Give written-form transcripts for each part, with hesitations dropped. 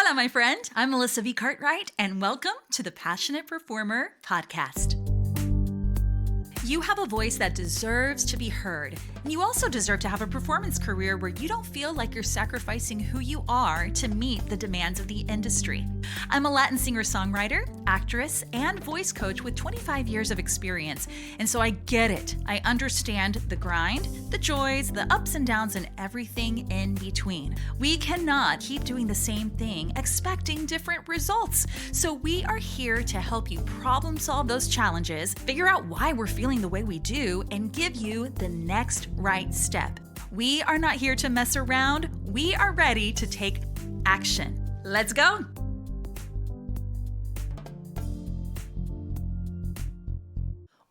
Hola, my friend. I'm Melissa V. Cartwright, and welcome to the Passionate Performer Podcast. You have a voice that deserves to be heard. And you also deserve to have a performance career where you don't feel like you're sacrificing who you are to meet the demands of the industry. I'm a Latin singer-songwriter, actress, and voice coach with 25 years of experience. And so I get it. I understand the grind, the joys, the ups and downs, and everything in between. We cannot keep doing the same thing, expecting different results. So we are here to help you problem solve those challenges, figure out why we're feeling the way we do, and give you the next right step. We are not here to mess around. We are ready to take action. Let's go.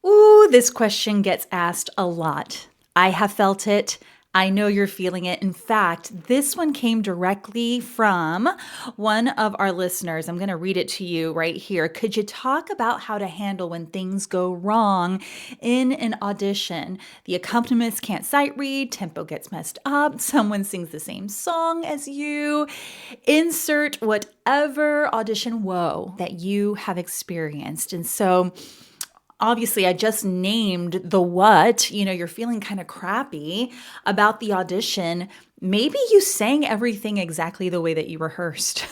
Ooh, this question gets asked a lot. I have felt it. I know you're feeling it. In fact, this one came directly from one of our listeners. I'm going to read it to you right here. Could you talk about how to handle when things go wrong in an audition? The accompanist can't sight read, tempo gets messed up, someone sings the same song as you. Insert whatever audition woe that you have experienced. And so obviously, I just named the what. You're feeling kind of crappy about the audition. Maybe you sang everything exactly the way that you rehearsed.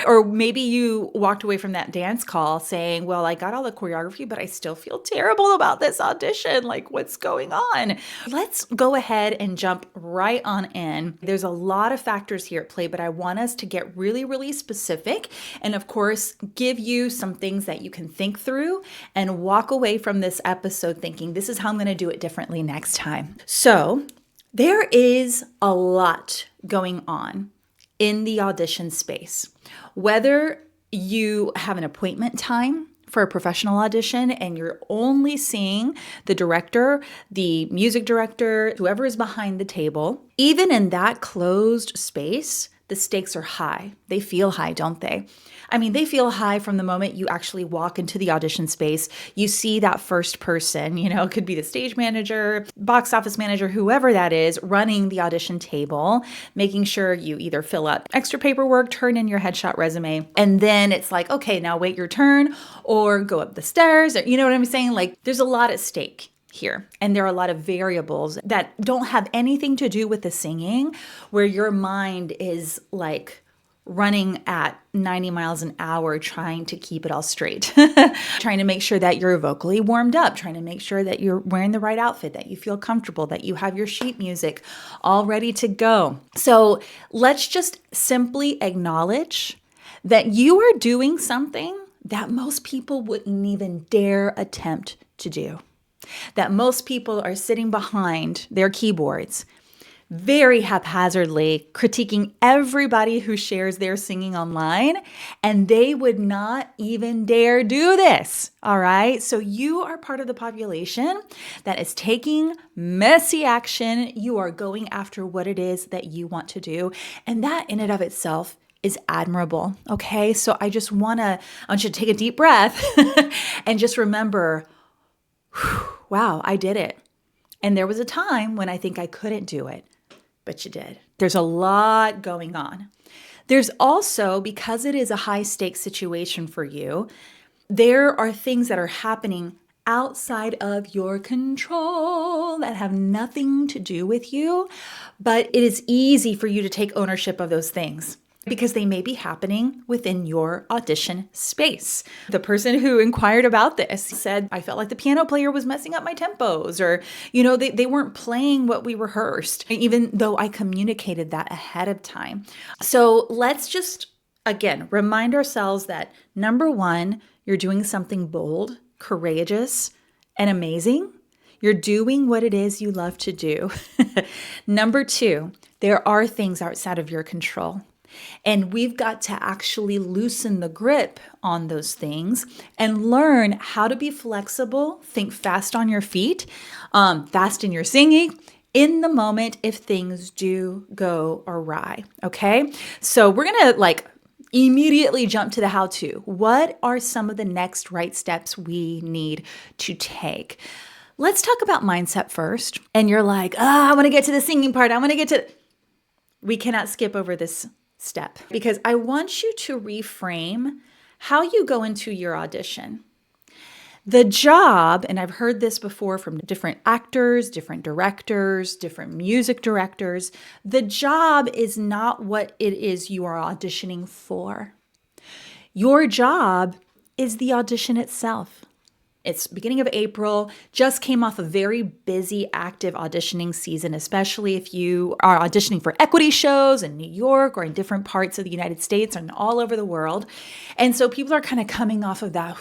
Or maybe you walked away from that dance call saying, well, I got all the choreography, but I still feel terrible about this audition. Like, what's going on? Let's go ahead and jump right on in. There's a lot of factors here at play, but I want us to get really, really specific. And of course, give you some things that you can think through and walk away from this episode thinking, this is how I'm going to do it differently next time. So there is a lot going on in the audition space. Whether you have an appointment time for a professional audition and you're only seeing the director, the music director, whoever is behind the table, even in that closed space, the stakes are high. They feel high, don't they? I mean, they feel high from the moment you actually walk into the audition space. You see that first person, it could be the stage manager, box office manager, whoever that is, running the audition table, making sure you either fill out extra paperwork, turn in your headshot resume, and then it's like, okay, now wait your turn or go up the stairs. Or, you know what I'm saying? Like, there's a lot at stake here. And there are a lot of variables that don't have anything to do with the singing, where your mind is like running at 90 miles an hour, trying to keep it all straight, trying to make sure that you're vocally warmed up, trying to make sure that you're wearing the right outfit, that you feel comfortable, that you have your sheet music all ready to go. So let's just simply acknowledge that you are doing something that most people wouldn't even dare attempt to do, that most people are sitting behind their keyboards very haphazardly critiquing everybody who shares their singing online, and they would not even dare do this, all right? So you are part of the population that is taking messy action. You are going after what it is that you want to do, and that in and of itself is admirable, okay? So I want you to take a deep breath and just remember, wow, I did it. And there was a time when I think I couldn't do it. But you did. There's a lot going on. There's also, because it is a high stakes situation for you, there are things that are happening outside of your control that have nothing to do with you, but it is easy for you to take ownership of those things because they may be happening within your audition space. The person who inquired about this said, I felt like the piano player was messing up my tempos, or, they weren't playing what we rehearsed, even though I communicated that ahead of time. So let's just, again, remind ourselves that number one, you're doing something bold, courageous, and amazing. You're doing what it is you love to do. Number two, there are things outside of your control. And we've got to actually loosen the grip on those things and learn how to be flexible, think fast on your feet, fast in your singing, in the moment if things do go awry, okay? So we're going to immediately jump to the how-to. What are some of the next right steps we need to take? Let's talk about mindset first. And you're like, I want to get to the singing part. I want to get to... We cannot skip over this step because I want you to reframe how you go into your audition. The job, and I've heard this before from different actors, different directors, different music directors, the job is not what it is you are auditioning for. Your job is the audition itself. It's beginning of April, just came off a very busy, active auditioning season, especially if you are auditioning for equity shows in New York or in different parts of the United States and all over the world. And so people are kind of coming off of that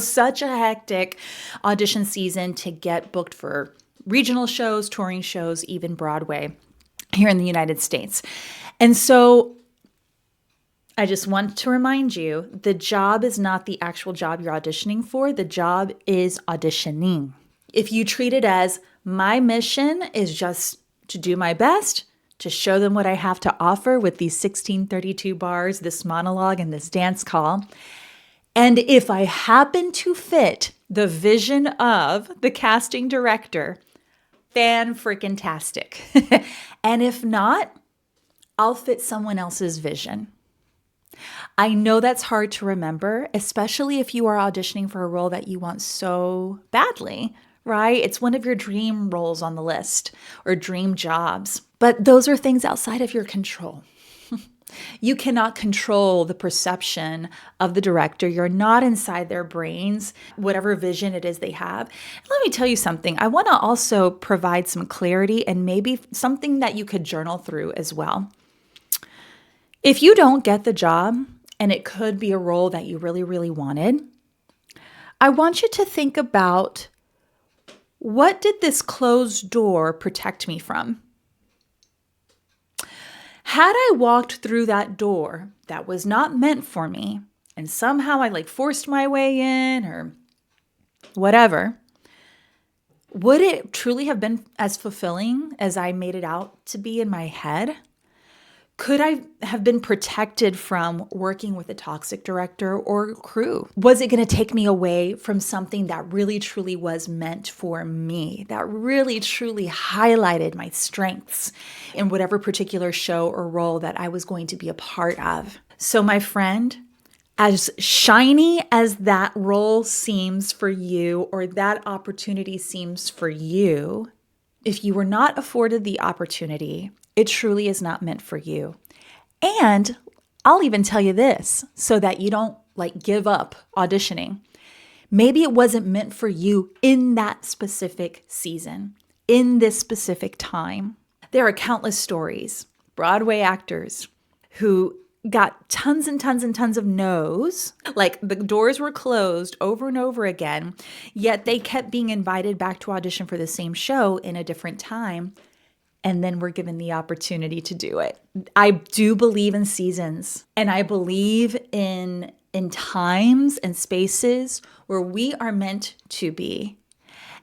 such a hectic audition season to get booked for regional shows, touring shows, even Broadway here in the United States. And so I just want to remind you, the job is not the actual job you're auditioning for. The job is auditioning. If you treat it as my mission is just to do my best, to show them what I have to offer with these 1632 bars, this monologue, and this dance call, and if I happen to fit the vision of the casting director, fan-freaking-tastic. And if not, I'll fit someone else's vision. I know that's hard to remember, especially if you are auditioning for a role that you want so badly, right? It's one of your dream roles on the list or dream jobs, but those are things outside of your control. You cannot control the perception of the director. You're not inside their brains, whatever vision it is they have. Let me tell you something. I want to also provide some clarity and maybe something that you could journal through as well. If you don't get the job, and it could be a role that you really, really wanted, I want you to think about, what did this closed door protect me from? Had I walked through that door that was not meant for me, and somehow I forced my way in or whatever, would it truly have been as fulfilling as I made it out to be in my head? Could I have been protected from working with a toxic director or crew? Was it going to take me away from something that really truly was meant for me, that really truly highlighted my strengths in whatever particular show or role that I was going to be a part of? So my friend, as shiny as that role seems for you or that opportunity seems for you, if you were not afforded the opportunity, it truly is not meant for you. And I'll even tell you this so that you don't give up auditioning. Maybe it wasn't meant for you in that specific season, in this specific time. There are countless stories, Broadway actors who got tons and tons and tons of no's, the doors were closed over and over again, yet they kept being invited back to audition for the same show in a different time. And then we're given the opportunity to do it. I do believe in seasons, and I believe in times and spaces where we are meant to be.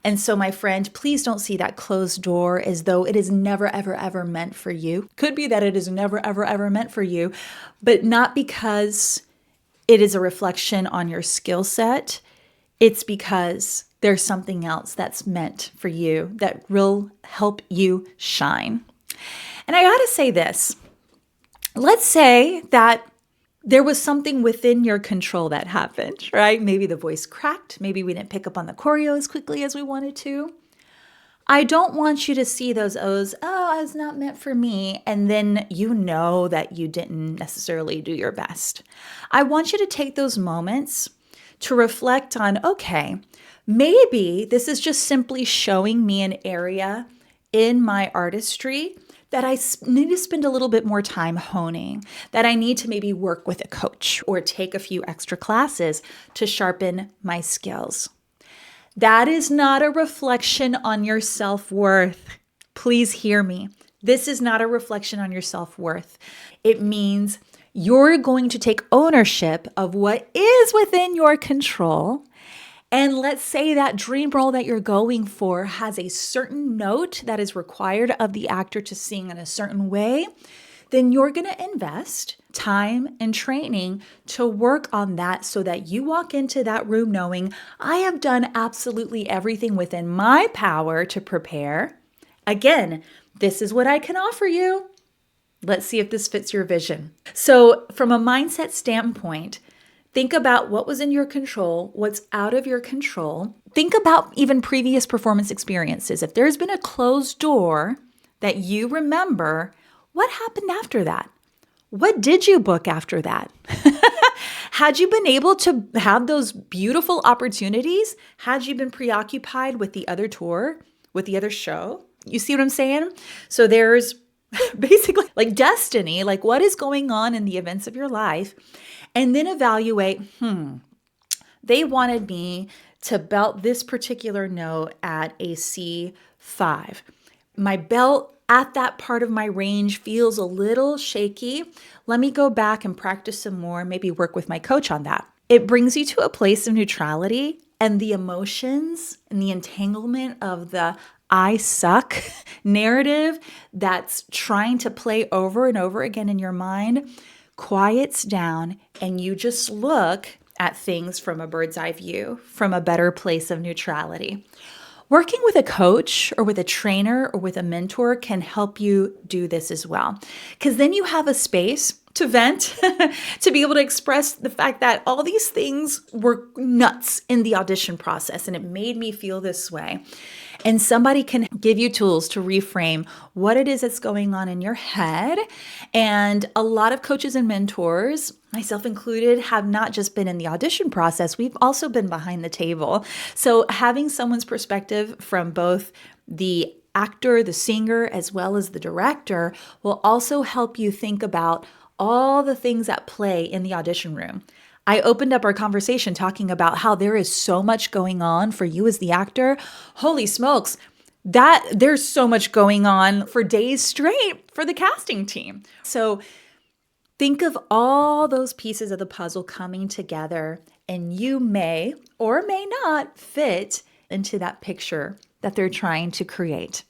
And so, my friend, please don't see that closed door as though it is never, ever, ever meant for you. Could be that it is never, ever, ever meant for you, but not because it is a reflection on your skill set. It's because there's something else that's meant for you that will help you shine. And I gotta say this. Let's say that there was something within your control that happened, right? Maybe the voice cracked. Maybe we didn't pick up on the choreo as quickly as we wanted to. I don't want you to see those O's, it's not meant for me, and then you know that you didn't necessarily do your best. I want you to take those moments to reflect on, okay, maybe this is just simply showing me an area in my artistry that I need to spend a little bit more time honing, that I need to maybe work with a coach or take a few extra classes to sharpen my skills. That is not a reflection on your self-worth. Please hear me. This is not a reflection on your self-worth. It means you're going to take ownership of what is within your control. And let's say that dream role that you're going for has a certain note that is required of the actor to sing in a certain way. Then you're going to invest time and training to work on that so that you walk into that room knowing I have done absolutely everything within my power to prepare. Again, this is what I can offer you. Let's see if this fits your vision. So from a mindset standpoint, think about what was in your control, what's out of your control. Think about even previous performance experiences. If there's been a closed door that you remember, what happened after that? What did you book after that? Had you been able to have those beautiful opportunities? Had you been preoccupied with the other tour, with the other show? You see what I'm saying? So there's basically like destiny, like what is going on in the events of your life, and then evaluate, they wanted me to belt this particular note at a C5. My belt at that part of my range feels a little shaky. Let me go back and practice some more, maybe work with my coach on that. It brings you to a place of neutrality, and the emotions and the entanglement of the I suck narrative that's trying to play over and over again in your mind quiets down, and you just look at things from a bird's eye view, from a better place of neutrality. Working with a coach or with a trainer or with a mentor can help you do this as well, because then you have a space to vent, to be able to express the fact that all these things were nuts in the audition process and it made me feel this way. And somebody can give you tools to reframe what it is that's going on in your head. And a lot of coaches and mentors, myself included, have not just been in the audition process, we've also been behind the table. So having someone's perspective from both the actor, the singer, as well as the director will also help you think about all the things at play in the audition room. I opened up our conversation talking about how there is so much going on for you as the actor. Holy smokes, that there's so much going on for days straight for the casting team. So think of all those pieces of the puzzle coming together, and you may or may not fit into that picture that they're trying to create.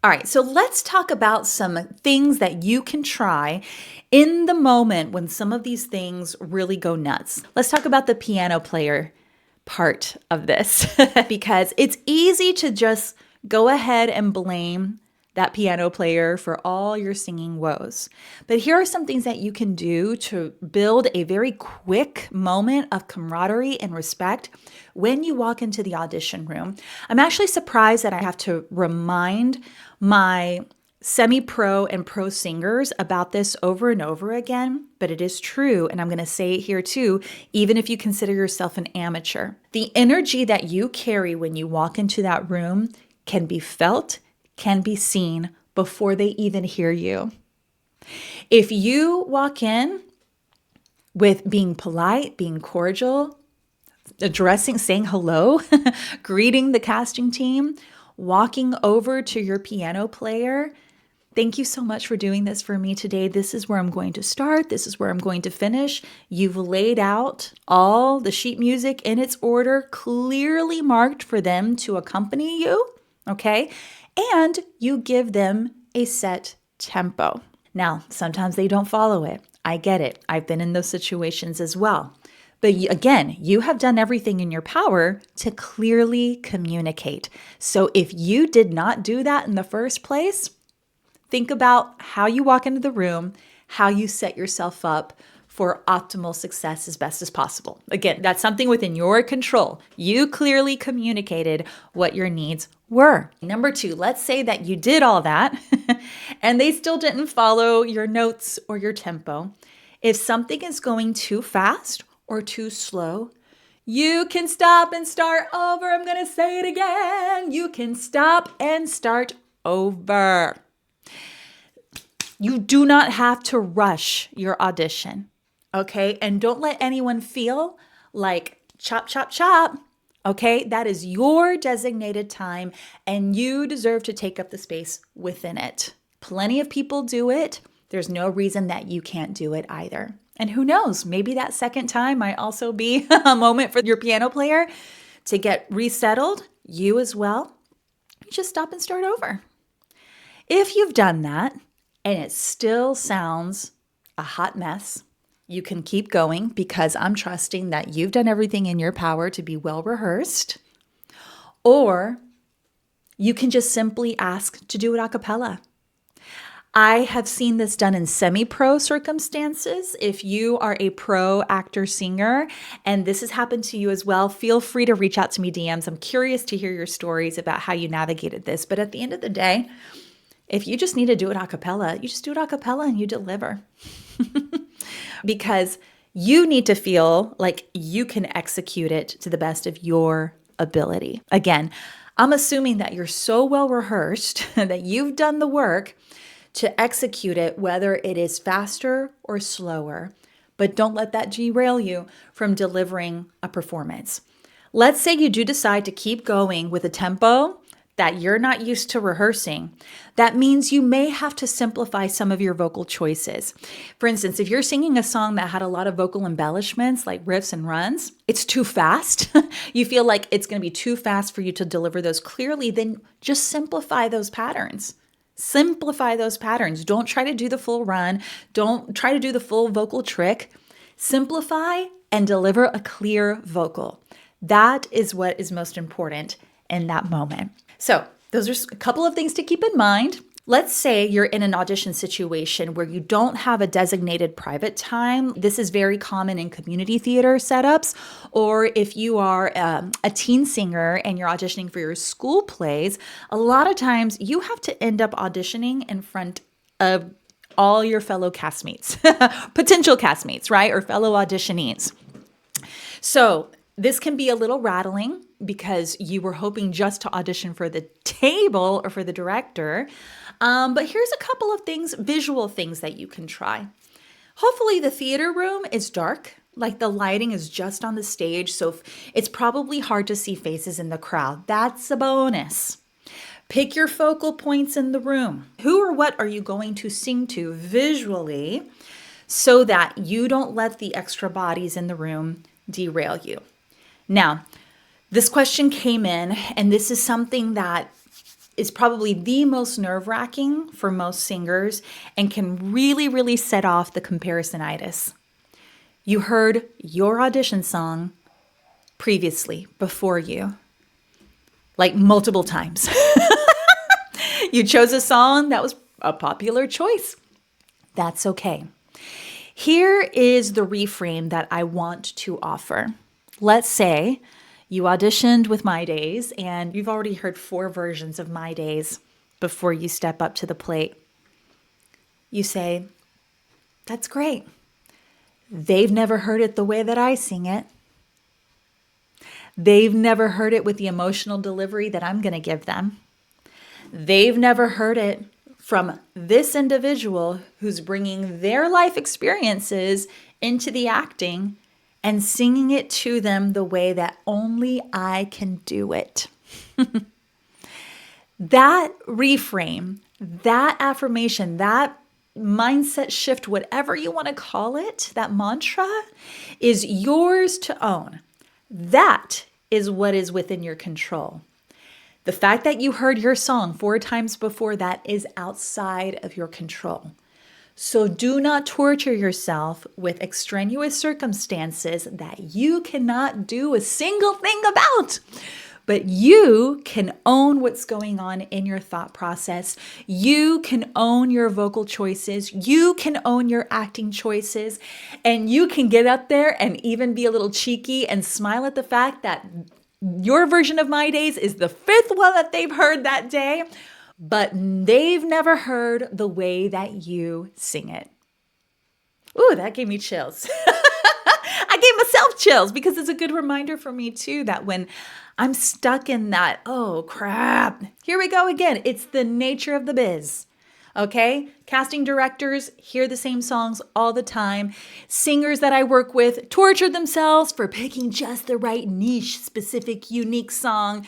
All right, so let's talk about some things that you can try in the moment when some of these things really go nuts. Let's talk about the piano player part of this because it's easy to just go ahead and blame that piano player for all your singing woes. But here are some things that you can do to build a very quick moment of camaraderie and respect when you walk into the audition room. I'm actually surprised that I have to remind my semi-pro and pro singers about this over and over again, but it is true, and I'm going to say it here too, even if you consider yourself an amateur. The energy that you carry when you walk into that room can be felt, can be seen before they even hear you. If you walk in with being polite, being cordial, addressing, saying hello, greeting the casting team, walking over to your piano player, thank you so much for doing this for me today. This is where I'm going to start. This is where I'm going to finish. You've laid out all the sheet music in its order, clearly marked for them to accompany you, okay? And you give them a set tempo. Now, sometimes they don't follow it. I get it. I've been in those situations as well. But again, you have done everything in your power to clearly communicate. So if you did not do that in the first place, think about how you walk into the room, how you set yourself up for optimal success as best as possible. Again, that's something within your control. You clearly communicated what your needs were. Number 2, let's say that you did all that and they still didn't follow your notes or your tempo. If something is going too fast or too slow, you can stop and start over. I'm going to say it again. You can stop and start over. You do not have to rush your audition, okay? And don't let anyone feel like chop, chop, chop, okay? That is your designated time, and you deserve to take up the space within it. Plenty of people do it. There's no reason that you can't do it either. And who knows, maybe that second time might also be a moment for your piano player to get resettled, you as well. You just stop and start over. If you've done that and it still sounds a hot mess, you can keep going because I'm trusting that you've done everything in your power to be well rehearsed. Or You can just simply ask to do it a cappella. I have seen this done in semi-pro circumstances. If you are a pro actor singer and this has happened to you as well, feel free to reach out to me DMs. I'm curious to hear your stories about how you navigated this. But at the end of the day, if you just need to do it a cappella, you just do it a cappella and you deliver. Because you need to feel like you can execute it to the best of your ability. Again, I'm assuming that you're so well rehearsed that you've done the work to execute it, whether it is faster or slower. But don't let that derail you from delivering a performance. Let's say you do decide to keep going with a tempo that you're not used to rehearsing. That means you may have to simplify some of your vocal choices. For instance, if you're singing a song that had a lot of vocal embellishments like riffs and runs, it's too fast. You feel like it's going to be too fast for you to deliver those clearly, then just simplify those patterns. Simplify those patterns. Don't try to do the full run. Don't try to do the full vocal trick. Simplify and deliver a clear vocal. That is what is most important in that moment. So those are a couple of things to keep in mind. Let's say you're in an audition situation where you don't have a designated private time. This is very common in community theater setups, or if you are a teen singer and you're auditioning for your school plays, a lot of times you have to end up auditioning in front of all your fellow castmates, potential castmates, right? Or fellow auditionees. So this can be a little rattling because you were hoping just to audition for the table or for the director. But here's a couple of things, visual things that you can try. Hopefully the theater room is dark, like the lighting is just on the stage, so it's probably hard to see faces in the crowd. That's a bonus. Pick your focal points in the room. Who or what are you going to sing to visually so that you don't let the extra bodies in the room derail you? Now, this question came in, and this is something that is probably the most nerve-wracking for most singers and can really, really set off the comparisonitis. You heard your audition song previously, before you, like multiple times. You chose a song that was a popular choice. That's okay. Here is the reframe that I want to offer. Let's say you auditioned with My Days and you've already heard 4 versions of My Days before you step up to the plate. You say, that's great. They've never heard it the way that I sing it. They've never heard it with the emotional delivery that I'm going to give them. They've never heard it from this individual who's bringing their life experiences into the acting and singing it to them the way that only I can do it. That reframe, that affirmation, that mindset shift, whatever you want to call it, that mantra is yours to own. That is what is within your control. The fact that you heard your song 4 times before that is outside of your control. So do not torture yourself with extraneous circumstances that you cannot do a single thing about. But you can own what's going on in your thought process. You can own your vocal choices. You can own your acting choices. And you can get up there and even be a little cheeky and smile at the fact that your version of My Days is the 5th one that they've heard that day, but they've never heard the way that you sing it. Ooh, that gave me chills. I gave myself chills because it's a good reminder for me too that when I'm stuck in that, oh crap, here we go again. It's the nature of the biz. Okay? Casting directors hear the same songs all the time. Singers that I work with torture themselves for picking just the right niche, specific, unique song.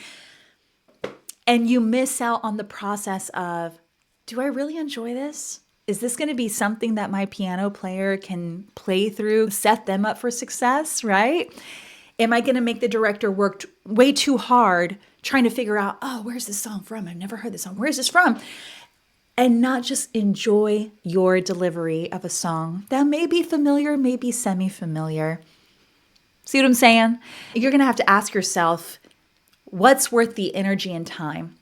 And you miss out on the process of, do I really enjoy this? Is this going to be something that my piano player can play through, set them up for success, right? Am I going to make the director work way too hard trying to figure out, oh, where's this song from? I've never heard this song. Where's this from? And not just enjoy your delivery of a song that may be familiar, may be semi-familiar. See what I'm saying? You're going to have to ask yourself, what's worth the energy and time?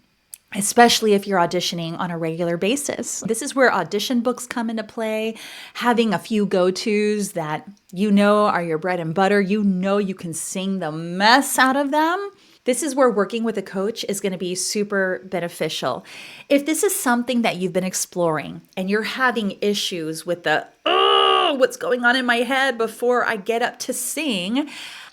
especially if you're auditioning on a regular basis. This is where audition books come into play, having a few go-tos that you know are your bread and butter, you know you can sing the mess out of them. This is where working with a coach is going to be super beneficial. If this is something that you've been exploring and you're having issues with the, oh, what's going on in my head before I get up to sing,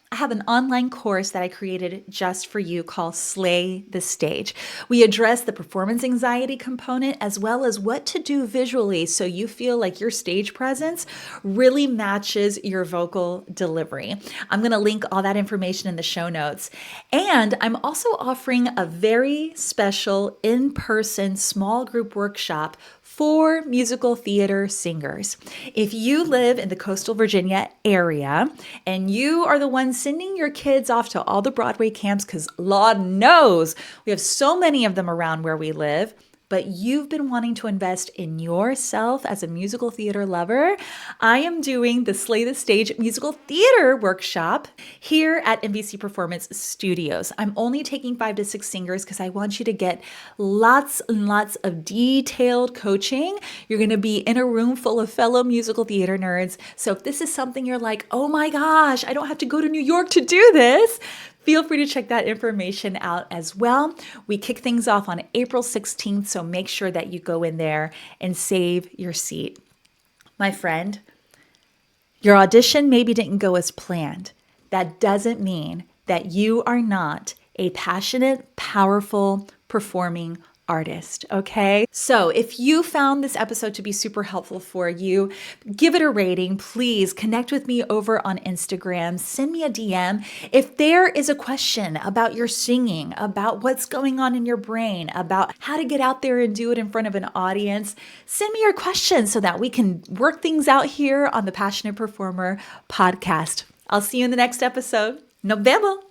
I have an online course that I created just for you called Slay the Stage. We address the performance anxiety component as well as what to do visually so you feel like your stage presence really matches your vocal delivery. I'm going to link all that information in the show notes. And I'm also offering a very special in-person small group workshop for musical theater singers. If you live in the coastal Virginia area and you are the one sending your kids off to all the Broadway camps, because Lord knows we have so many of them around where we live, but you've been wanting to invest in yourself as a musical theater lover, I am doing the Slay the Stage musical theater workshop here at MVC Performance Studios. I'm only taking 5 to 6 singers because I want you to get lots and lots of detailed coaching. You're going to be in a room full of fellow musical theater nerds. So if this is something you're like, oh my gosh, I don't have to go to New York to do this, feel free to check that information out as well. We kick things off on April 16th, so make sure that you go in there and save your seat. My friend, your audition maybe didn't go as planned. That doesn't mean that you are not a passionate, powerful, performing artist, okay? So if you found this episode to be super helpful for you, give it a rating. Please connect with me over on Instagram. Send me a DM. If there is a question about your singing, about what's going on in your brain, about how to get out there and do it in front of an audience, send me your questions so that we can work things out here on the Passionate Performer podcast. I'll see you in the next episode. Nos vemos.